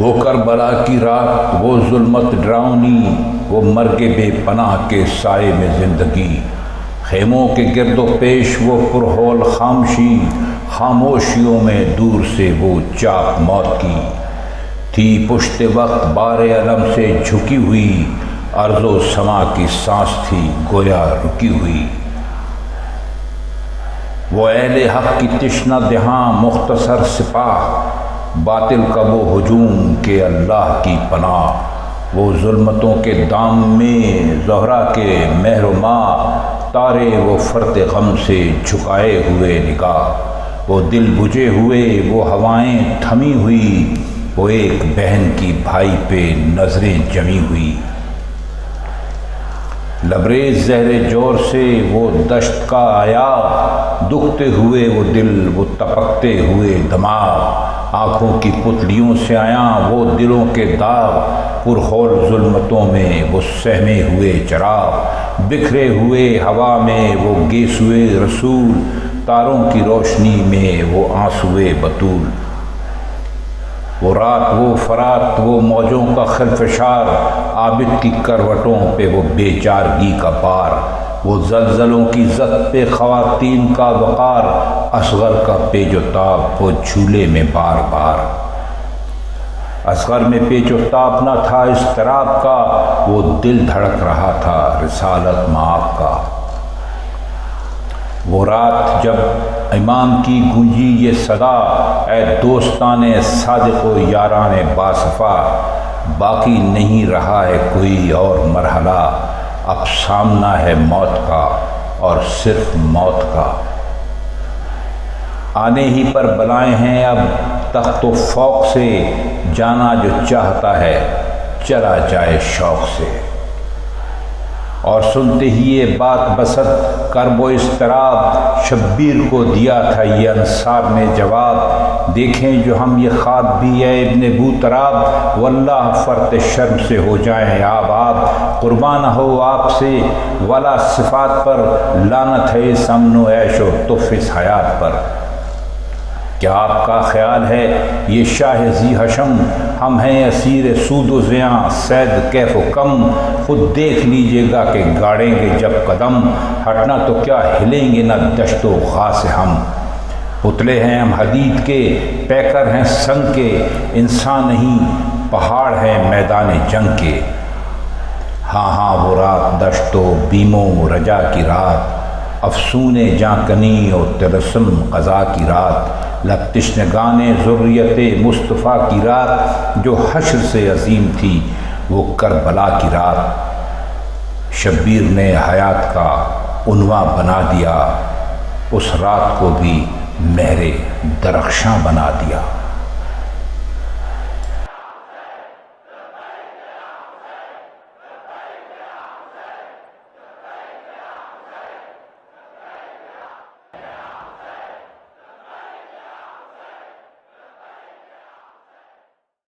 وہ کربلا کی رات، وہ ظلمت ڈراؤنی، وہ مرگ بے پناہ کے سائے میں زندگی، خیموں کے گرد و پیش وہ پرہول خاموشی، خاموشیوں میں دور سے وہ چاک موت کی تھی پشت وقت بار علم سے جھکی ہوئی، ارض و سما کی سانس تھی گویا رکی ہوئی۔ وہ اہل حق کی تشنہ دہاں مختصر سپاہ، باطل کا وہ ہجوم کہ اللہ کی پناہ، وہ ظلمتوں کے دام میں زہرا کے مہر و ماہ، تارے وہ فرط غم سے جھکائے ہوئے نگاہ، وہ دل بجھے ہوئے وہ ہوائیں تھمی ہوئی، وہ ایک بہن کی بھائی پہ نظریں جمی ہوئی۔ لبریز زہر جور سے وہ دشت کا آیا، دکھتے ہوئے وہ دل، وہ تپکتے ہوئے دماغ، آنکھوں کی پتلیوں سے آیا وہ دلوں کے داغ، پرہول ظلمتوں میں وہ سہمے ہوئے چراغ، بکھرے ہوئے ہوا میں وہ گیسوئے رسول، تاروں کی روشنی میں وہ آنسوئے بطول۔ وہ رات وہ فرات وہ موجوں کا خلفشار، عابد کی کروٹوں پہ وہ بے چارگی کا بار، وہ زلزلوں کی زد پہ خواتین کا وقار، اصغر کا پیچ و تاب وہ جھولے میں بار بار۔ اصغر میں پیچ و تاب نہ تھا اضطراب کا، وہ دل دھڑک رہا تھا رسالت مآب کا۔ وہ رات جب امام کی گونجی یہ صدا، اے دوستان صادق و یاران باصفا، باقی نہیں رہا ہے کوئی اور مرحلہ، اب سامنا ہے موت کا اور صرف موت کا۔ آنے ہی پر بلائیں ہیں اب تخت و فوق سے، جانا جو چاہتا ہے چلا جائے شوق سے۔ اور سنتے ہی یہ بات بسط کرب و اضطراب، شبیر کو دیا تھا یہ انصار نے جواب، دیکھیں جو ہم یہ خواب بھی ہے ابن بوتراب، واللہ فرط شرم سے ہو جائیں آباد، قربان ہو آپ سے ولا صفات پر، لعنت ہے اس امن و عیش و تف اس حیات پر۔ کیا آپ کا خیال ہے یہ شاہ ذی حشم، ہم ہیں اسیر سود و زیاں صید کیف و کم، خود دیکھ لیجئے گا کہ گاڑیں گے جب قدم، ہٹنا تو کیا ہلیں گے نہ دشت و غا سے ہم۔ پتلے ہیں ہم حدید کے، پیکر ہیں سنگ کے، انسان نہیں پہاڑ ہیں میدان جنگ کے۔ ہاں ہاں وہ رات دشت و بیم و رجا کی رات، افسون جاں کنی و تلسم قضا کی رات، لب تشنگان ذریت مصطفیٰ کی رات، جو حشر سے عظیم تھی وہ کربلا کی رات۔ شبیر نے حیات کا عنواں بنا دیا، اس رات کو بھی مہر درخشاں بنا دیا۔